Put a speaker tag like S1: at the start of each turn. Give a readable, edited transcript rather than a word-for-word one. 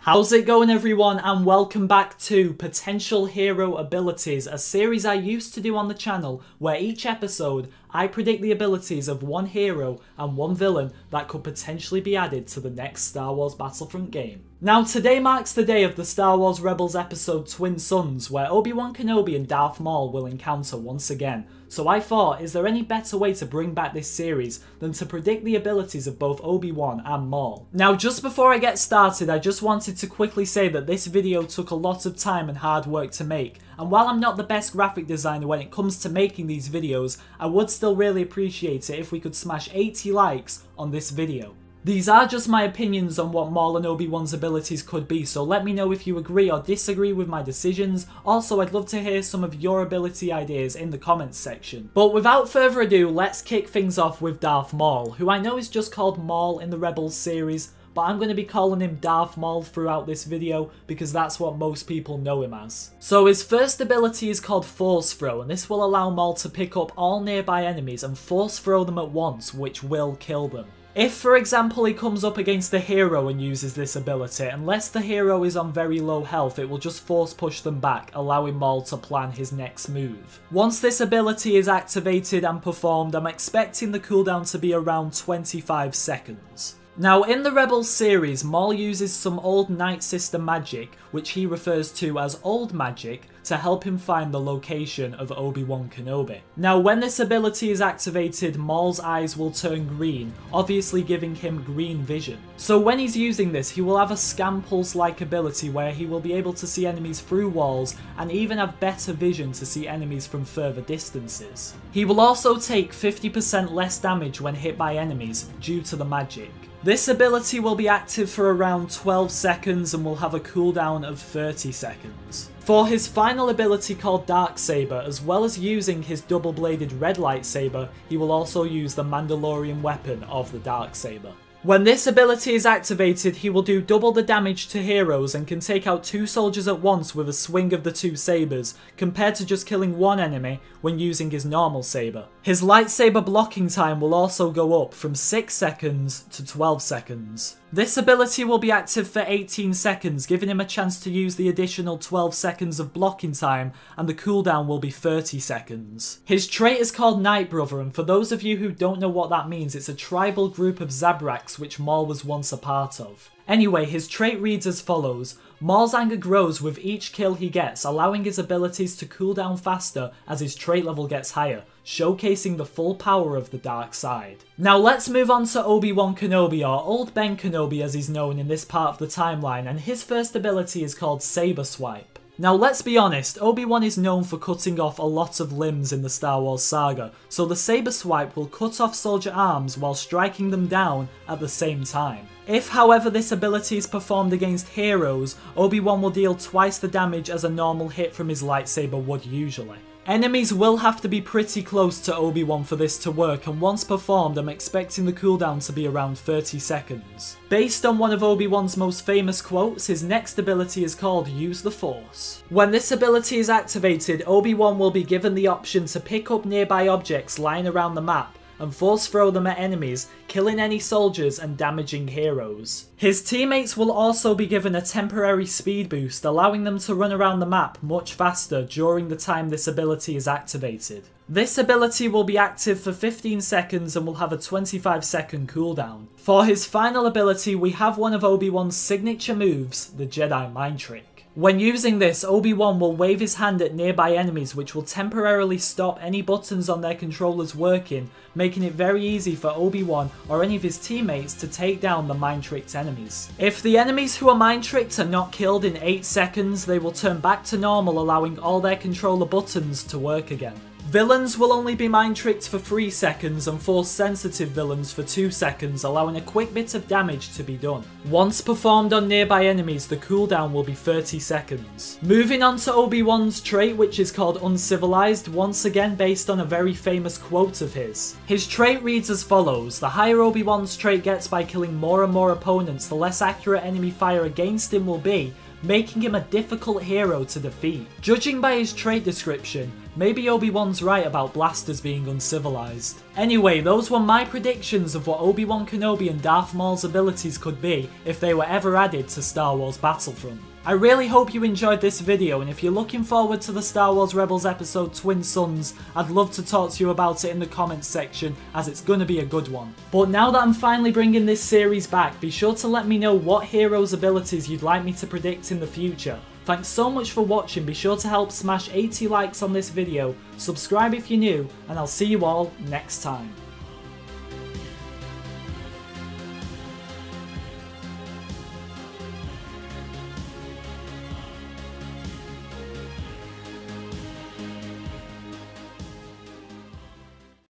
S1: How's it going, everyone, and welcome back to Potential Hero Abilities, a series I used to do on the channel where each episode I predict the abilities of one hero and one villain that could potentially be added to the next Star Wars Battlefront game. Now today marks the day of the Star Wars Rebels episode Twin Suns, where Obi-Wan Kenobi and Darth Maul will encounter once again. So I thought, is there any better way to bring back this series than to predict the abilities of both Obi-Wan and Maul? Now just before I get started, I just wanted to quickly say that this video took a lot of time and hard work to make, and while I'm not the best graphic designer when it comes to making these videos, I would still really appreciate it if we could smash 80 likes on this video. These are just my opinions on what Maul and Obi-Wan's abilities could be, so let me know if you agree or disagree with my decisions. Also, I'd love to hear some of your ability ideas in the comments section. But without further ado, let's kick things off with Darth Maul, who I know is just called Maul in the Rebels series, but I'm going to be calling him Darth Maul throughout this video because that's what most people know him as. So his first ability is called Force Throw, and this will allow Maul to pick up all nearby enemies and force throw them at once, which will kill them. If, for example, he comes up against a hero and uses this ability, unless the hero is on very low health, it will just force push them back, allowing Maul to plan his next move. Once this ability is activated and performed, I'm expecting the cooldown to be around 25 seconds. Now, in the Rebels series, Maul uses some old Night System magic, which he refers to as Old Magic, to help him find the location of Obi-Wan Kenobi. Now, when this ability is activated, Maul's eyes will turn green, obviously giving him green vision. So when he's using this, he will have a Scan Pulse-like ability where he will be able to see enemies through walls and even have better vision to see enemies from further distances. He will also take 50% less damage when hit by enemies due to the magic. This ability will be active for around 12 seconds and will have a cooldown of 30 seconds. For his final ability called Darksaber, as well as using his double-bladed red lightsaber, he will also use the Mandalorian weapon of the Darksaber. When this ability is activated, he will do double the damage to heroes and can take out 2 soldiers at once with a swing of the 2 sabers, compared to just killing 1 enemy when using his normal saber. His lightsaber blocking time will also go up from 6 seconds to 12 seconds. This ability will be active for 18 seconds, giving him a chance to use the additional 12 seconds of blocking time, and the cooldown will be 30 seconds. His trait is called Night Brother, and for those of you who don't know what that means, it's a tribal group of Zabraks which Maul was once a part of. Anyway, his trait reads as follows: Maul's anger grows with each kill he gets, allowing his abilities to cool down faster as his trait level gets higher, showcasing the full power of the dark side. Now let's move on to Obi-Wan Kenobi, or Old Ben Kenobi as he's known in this part of the timeline, and his first ability is called Saber Swipe. Now let's be honest, Obi-Wan is known for cutting off a lot of limbs in the Star Wars saga, so the Saber Swipe will cut off soldier arms while striking them down at the same time. If, however, this ability is performed against heroes, Obi-Wan will deal twice the damage as a normal hit from his lightsaber would usually. Enemies will have to be pretty close to Obi-Wan for this to work, and once performed I'm expecting the cooldown to be around 30 seconds. Based on one of Obi-Wan's most famous quotes, his next ability is called Use the Force. When this ability is activated, Obi-Wan will be given the option to pick up nearby objects lying around the map and force throw them at enemies, killing any soldiers and damaging heroes. His teammates will also be given a temporary speed boost, allowing them to run around the map much faster during the time this ability is activated. This ability will be active for 15 seconds and will have a 25-second cooldown. For his final ability, we have one of Obi-Wan's signature moves, the Jedi Mind Trick. When using this, Obi-Wan will wave his hand at nearby enemies, which will temporarily stop any buttons on their controllers working, making it very easy for Obi-Wan or any of his teammates to take down the mind-tricked enemies. If the enemies who are mind-tricked are not killed in 8 seconds, they will turn back to normal, allowing all their controller buttons to work again. Villains will only be mind-tricked for 3 seconds and Force-sensitive villains for 2 seconds, allowing a quick bit of damage to be done. Once performed on nearby enemies, the cooldown will be 30 seconds. Moving on to Obi-Wan's trait, which is called Uncivilized, once again based on a very famous quote of his. His trait reads as follows: the higher Obi-Wan's trait gets by killing more and more opponents, the less accurate enemy fire against him will be, making him a difficult hero to defeat. Judging by his trait description, maybe Obi-Wan's right about blasters being uncivilized. Anyway, those were my predictions of what Obi-Wan Kenobi and Darth Maul's abilities could be if they were ever added to Star Wars Battlefront. I really hope you enjoyed this video, and if you're looking forward to the Star Wars Rebels episode Twin Suns, I'd love to talk to you about it in the comments section, as it's gonna be a good one. But now that I'm finally bringing this series back, be sure to let me know what heroes' abilities you'd like me to predict in the future. Thanks so much for watching, be sure to help smash 80 likes on this video, subscribe if you're new, and I'll see you all next time.